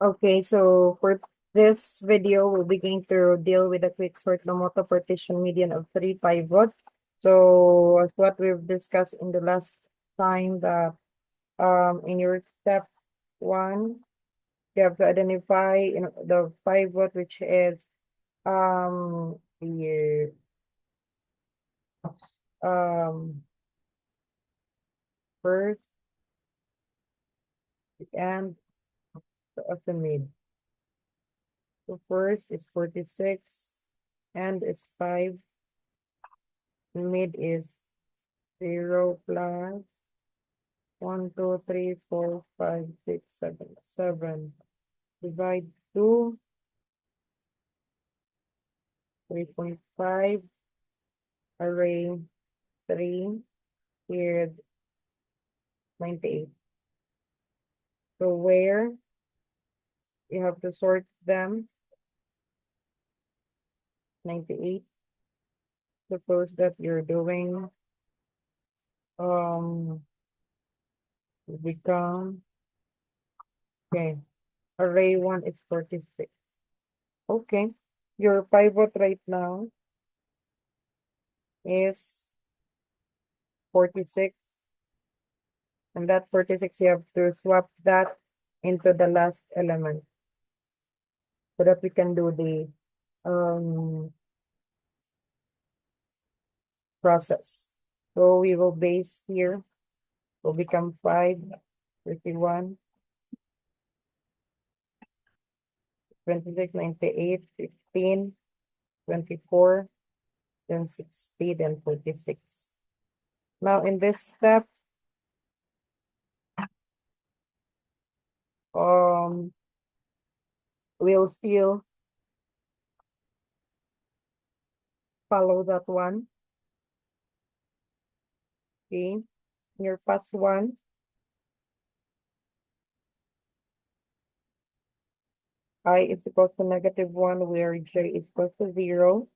Okay, so for this video, we'll be going to deal with a quick sort Lomuto partition median of 3 pivot. So as what we've discussed in the last time that in your step 1, you have to identify the pivot which is the um first and of the mid. So first is 46 and is 5. Mid is 0 plus 1, 2, 3, 4, 5, 6, 7, 7. Divide 2, 3.5. Array 3, period 98. So where you have to sort them, 98. Suppose that you're doing become, okay, array 1 is 46. Okay, your pivot right now is 46, and that 46 you have to swap that into the last element so that we can do the process. So we will base here will become 5, 31, 26, 98, 15, 24, then 60, then 46. Now in this step, we'll still follow that one. Okay, your pass 1, I is equals to -1, where j is equals to 0,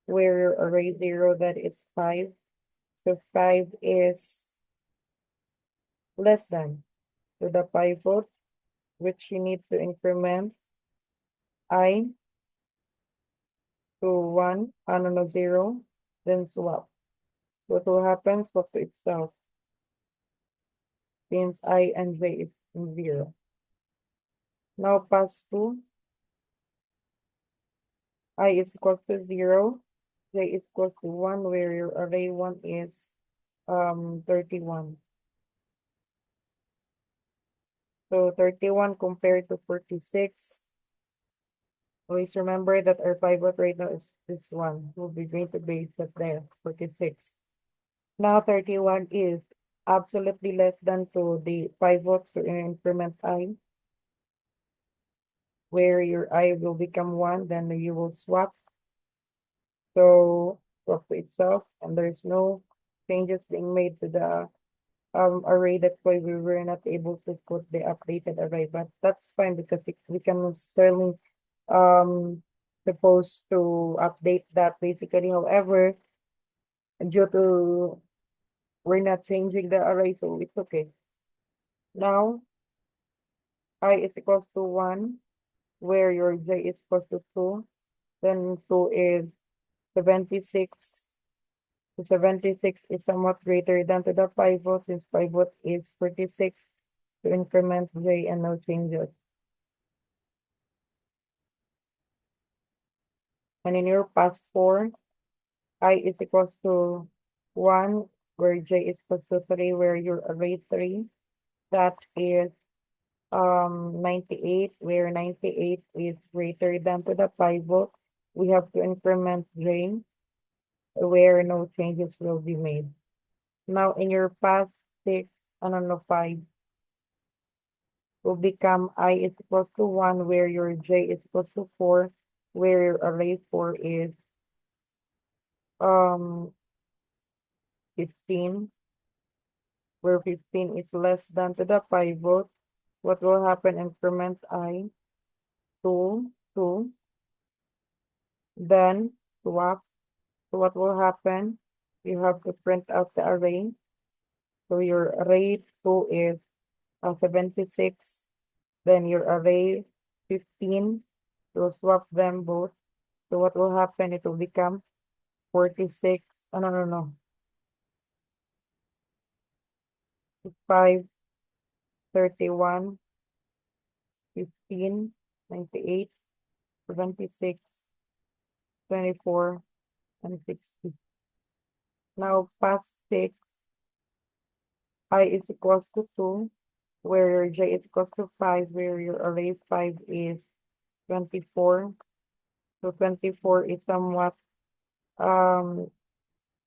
where array 0, that is 5. So 5 is less than to the pivot, which you need to increment I to 1, no, 0, then swap. What will happen? Swap to itself, since I and j is in 0. Now pass 2, I is equals to 0, j is equals to 1, where your array 1 is 31. So 31 compared to 46. Always remember that our pivot right now is this one. We'll be going to base that there, 46. Now 31 is absolutely less than to the pivot, so increment I, where your I will become 1, then you will swap. So swap to itself, and there's no changes being made to the array. That's why we were not able to put the updated array, but that's fine because we can certainly supposed to update that basically. However, due to we're not changing the array, so it's okay. Now I is equals to 1, where your j is equals to 2, then 2 is 76. So 76 is somewhat greater than to the pivot, since pivot is 46. To increment j and no changes. And in your past 4, I is equals to 1, where j is equals to 3, where your array 3, that is 98, where 98 is greater than to the pivot. We have to increment j, where no changes will be made. Now in your past 6, no, 5, will become I is equals to 1, where your j is equals to 4, where your array 4 is 15, where 15 is less than to the pivot. What will happen? Increment I 2, 2, then swap. So what will happen? You have to print out the array. So your array 2 is 76. Then your array 15. We'll swap them both. So what will happen? It will become 46. Oh, no, no, no. 5, 31, 15, 98, 76, 24, and 60. Now past 6, I is equals to 2, where j is equals to 5, where your array 5 is 24. So 24 is somewhat um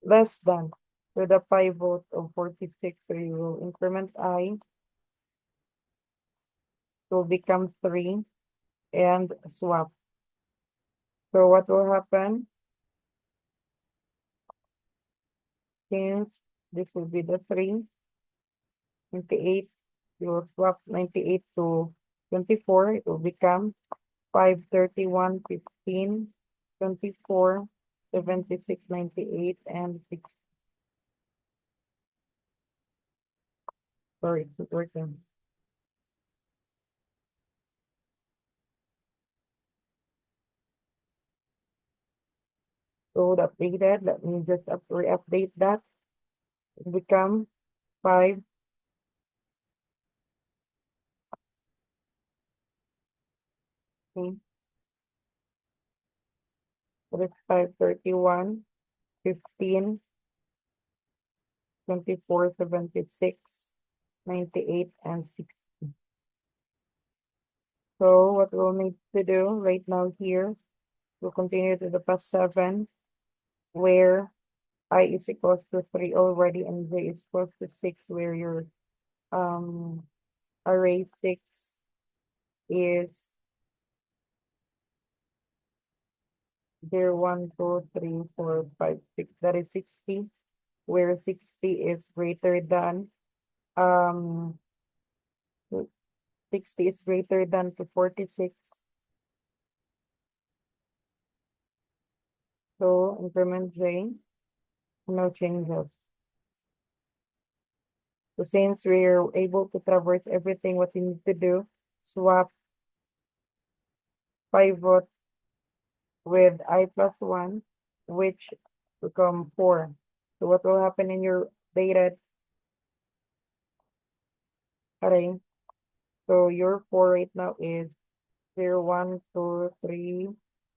less than with a pivot of 46. So you will increment I will become 3 and swap. So what will happen? Since this will be the 3, 98, you will swap 98 to 24. It will become 5, 31, 15, 24, 76, 98, and 6. Sorry, it's not working. So the updated, let me just re-update that. It become 5, that is 5, 31, 15, 24, 76, 98, and 60. So what we'll need to do right now here, we'll continue to the past 7, where I is equals to 3 already, and j is equals to 6, where your um array 6 is 0, 1, 2, 3, 4, 5, 6. That is 60, where 60 is greater than um 60 is greater than to 46. So increment j, no changes. So since we're able to traverse everything, what we need to do, swap pivot with I plus 1, which become 4. So what will happen in your data array? So your 4 right now is 0, 1, 2, 3,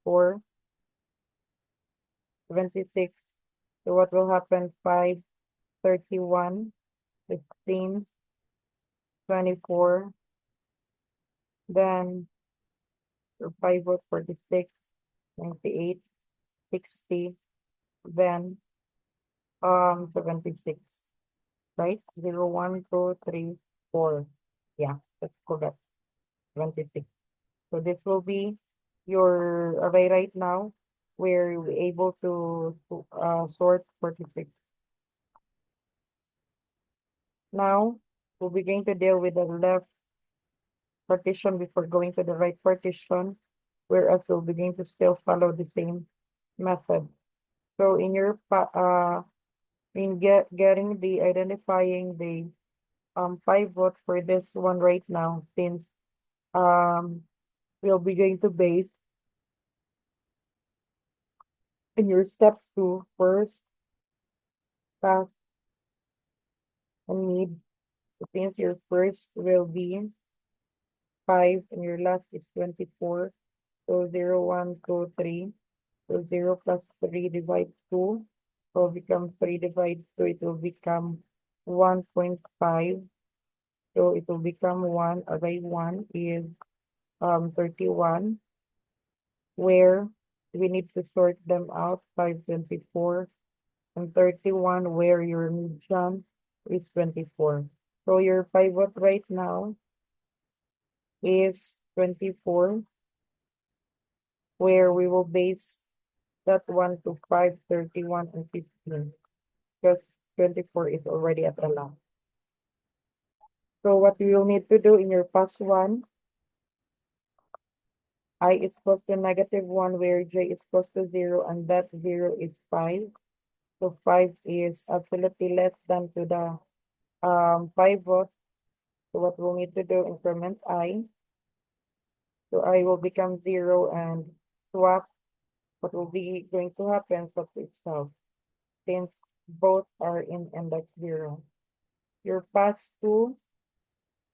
4, 76. So what will happen? 5, 31, 15, 24, then your pivot 46, 98, 60, then 76, right? 0, 1, 2, 3, 4. Yeah, that's correct. 26. So this will be your array right now, where you're able to sort 46. Now we'll be going to deal with the left partition before going to the right partition, whereas we'll be going to still follow the same method. So in your getting the identifying the pivot for this one right now, since um we'll be going to base in your step 2 first pass and mid. So since your first will be 5 and your last is 24, so 0, 1, 2, 3. So 0 plus 3 divide 2, so become 3 divide 2, it will become 1.5. So it will become 1, array 1 is 31, where we need to sort them out, 5, 24, and 31, where your median is 24. So your pivot right now is 24, where we will base that one to 5, 31, and 15, because 24 is already at the last. So what you will need to do in your past one, I is equals to -1, where j is equals to 0, and that 0 is 5. So 5 is absolutely less than to the pivot. So what we'll need to do, increment I So I will become 0 and swap. What will be going to happen? Swap to itself. Since both are in index 0. Your pass to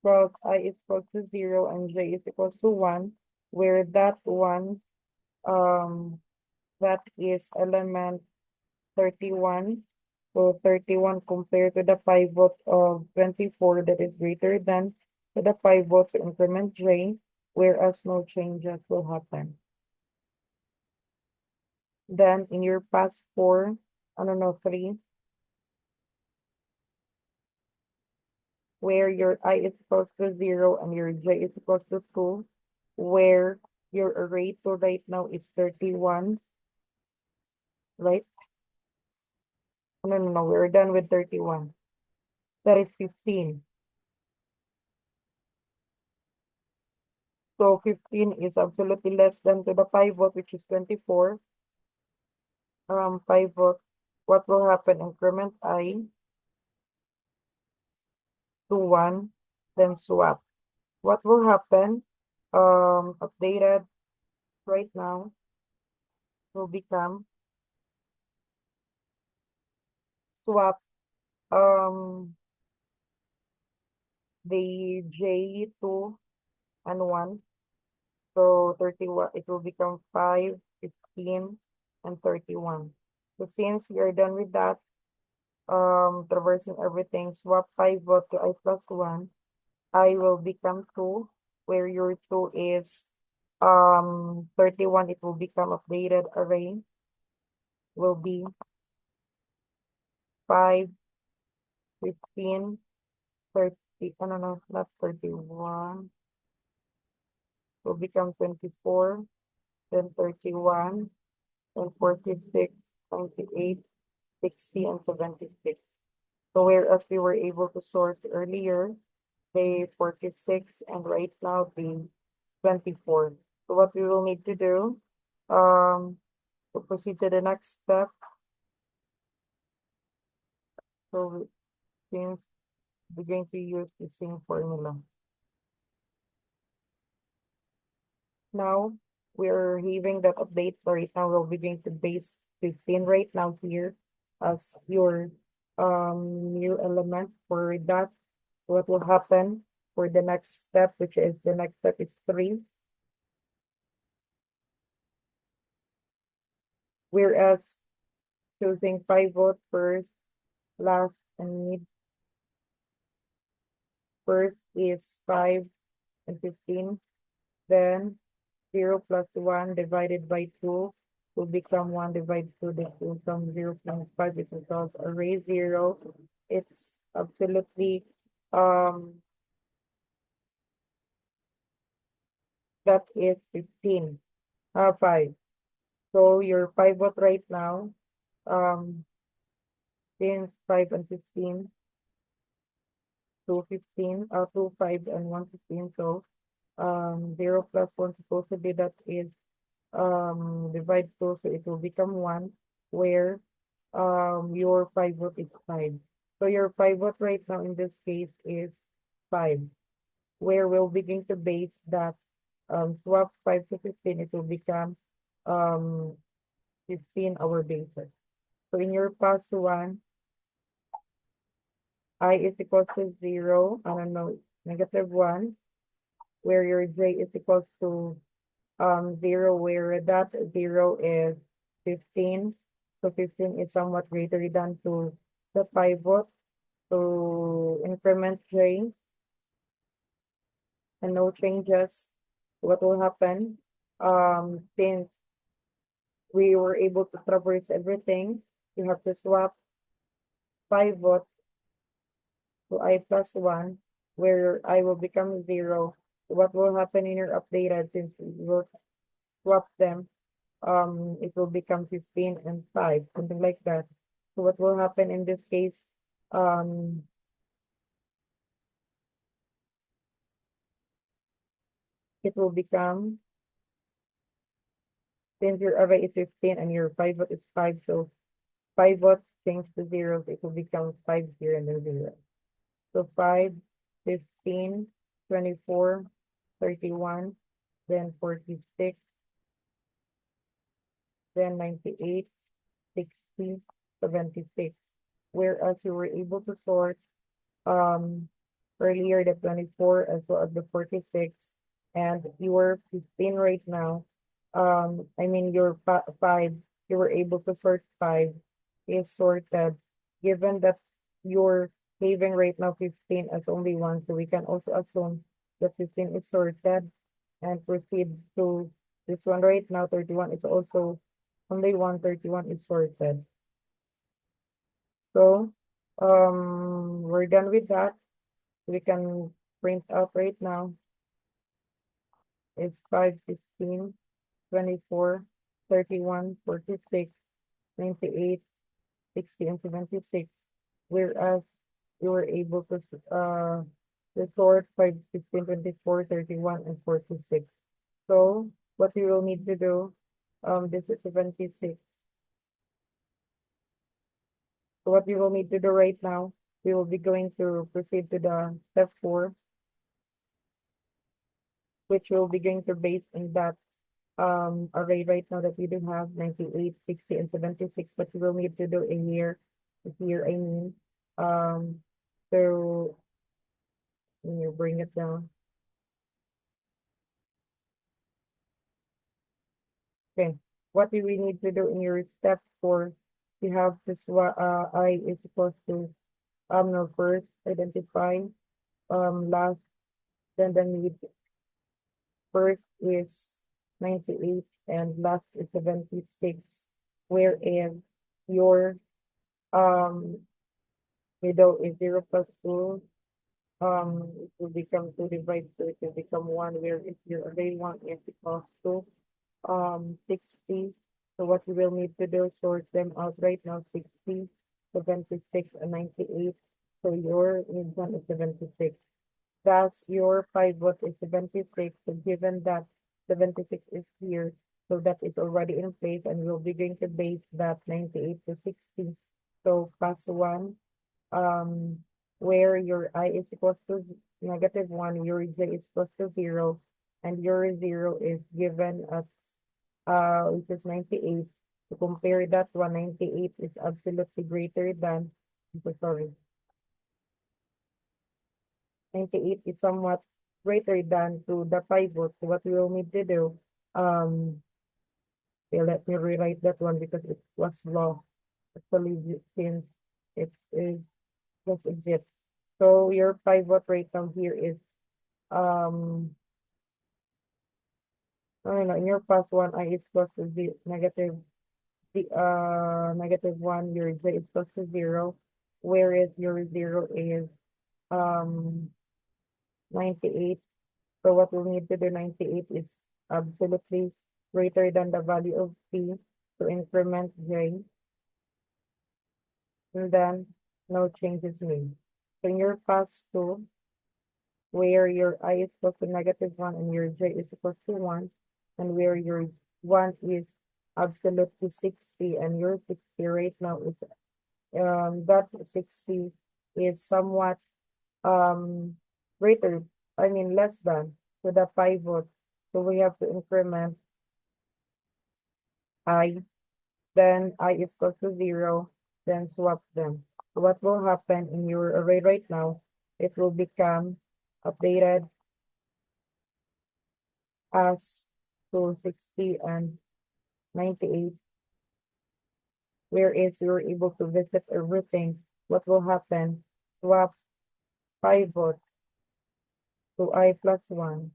12 I is equal to 0 and j is equal to 1, where that 1, that is element 31. So 31 compared to the pivot of 24 that is greater than to the pivot to increment j, whereas no changes will happen. Then in your pass 4, I don't know, 3, where your I is equal to 0 and your j is equal to 2, where your array to right now is 31, right? No, we're done with 31. That is 15. So 15 is absolutely less than to the pivot, which is 24. Pivot, what will happen? Increment I to 1, then swap. What will happen? Updated right now will become swap the J2 and 1. So 31, it will become 5, 15, and 31. So since we are done with that, traversing everything, swap pivot to I plus 1, I will become 2, where your 2 is 31, it will become updated array, will be 5, 15, 30, I don't know, not 31, will become 24, then 31, then 46, 28, 60, and 76. So whereas we were able to sort earlier, the 46 and right now the 24. So what we will need to do, to proceed to the next step. So since we're going to use the same formula. Now we're having that update right now. We'll be going to base 15 right now here as your new element. For that, what will happen for the next step, which is the next step is 3. Whereas choosing pivot first, last, and mid first is 5 and 15. Then 0 plus 1 divided by 2 will become 1 divided 2. This will become 0.5. It equals array 0. It's absolutely that is 15. 5. So your pivot right now, since 5 and 15, 2, 15, 2, 5 and 1, 15. So 0 plus 1 supposed to be that is divide 2, so it will become 1, where your pivot is 5. So your pivot right now in this case is 5, where we'll begin to base that swap 5 to 15, it will become 15 our basis. So in your pass 1, I is equal to 0, I don't know, -1, where your j is equal to 0, where that 0 is 15. So 15 is somewhat greater than to the pivot. So increment j and no changes. What will happen? Since we were able to traverse everything, you have to swap pivot to I plus 1, where I will become 0. What will happen in your updated, since we will swap them, it will become 15 and 5, something like that. So what will happen in this case? It will become, since your array is 15 and your pivot is 5, so pivot change to 0, it will become 5, 0, and then 0. So 5, 15, 24, 31, then 46, then 98, 60, 76. Whereas you were able to sort um earlier the 24 as well as the 46, and your 15 right now, I mean your five, you were able to sort five is sorted, given that you're having right now 15 as only one, so we can also assume that 15 is sorted and proceed to this one right now. 31 is also only one, 31 is sorted. So we're done with that. We can print out right now. It's 5, 15, 24, 31, 46, 98, 60, and 76. Whereas you were able to sort 5, 15, 24, 31, and 46. So what we will need to do, this is 76. So what we will need to do right now, we will be going to proceed to the step 4, which will be going to base in that array right now that we do have 98, 60, and 76, but we will need to do a here I mean. So when you bring it down. Okay. What do we need to do in your step 4? You have this I is supposed to no, first identify last, then the need. First is 98 and last is 76, wherein your um middle is 0 plus 2. It will become 2 divided 2, it will become 1, where if your array 1 is equals to 60. So what you will need to do, sort them out right now: 60, 76, and 98. So your mid one is 76. Thus your pivot is 76. So given that 76 is here, so that is already in place, and we'll be going to base that 98 to 60. So plus 1, where your I is equals to -1, your J is equals to 0, and your 0 is given as which is 98. To compare that one, 98 is absolutely greater than, sorry, 98 is somewhat greater than to the pivot. So what we will need to do, okay, let me rewrite that one because it was lost. Actually, since it is just exist. So your pivot right now here is no, no, in your past one, I is equals to -1, your Z is equals to 0, whereas your 0 is um 98. So what we need to do, 98 is absolutely greater than the value of P to increment J, and then no changes made. So in your past two, where your I is equal to -1 and your J is equal to 1, and where your 1 is absolutely 60 and your 60 right now is that 60 is somewhat greater, I mean less than to the pivot. So we have to increment I, then I is equal to 0, then swap them. So what will happen in your array right now, it will become updated as to 60 and 98, whereas you're able to visit everything. What will happen? Swap pivot to I plus 1,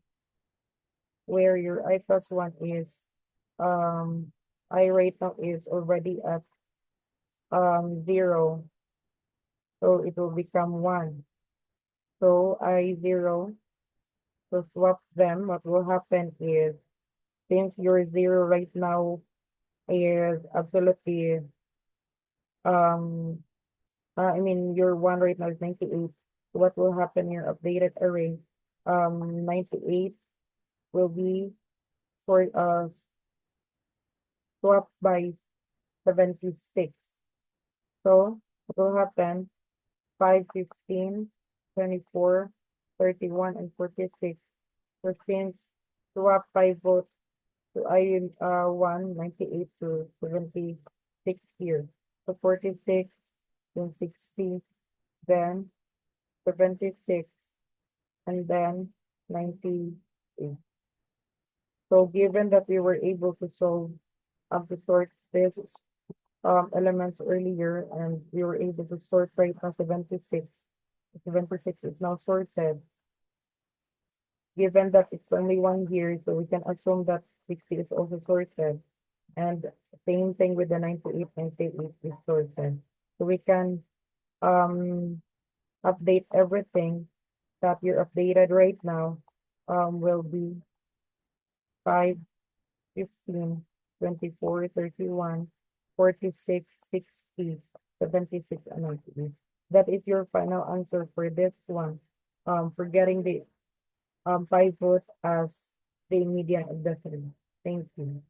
where your I plus 1 is I right now is already at 0, so it will become 1. So I 0, so swap them. What will happen is, since your 0 right now is absolutely I mean your 1 right now is 98. So what will happen in your updated array? 98 will be sort swapped by 76. So what will happen? 5, 15, 24, 31, and 46. So since swap 5 votes to I 198 to 76 here. So 46, then 60, then 76, and then 98. So given that we were able to solve to sort this elements earlier, and we were able to sort right now 76. 76 is now sorted. Given that it's only 1 year, so we can assume that 60 is also sorted. And same thing with the 98, 98 is sorted. So we can update everything that you're updated right now will be 5, 15, 24, 31, 46, 60, 76, and 98. That is your final answer for this one. For getting the 5 votes as the median of the three. Thank you.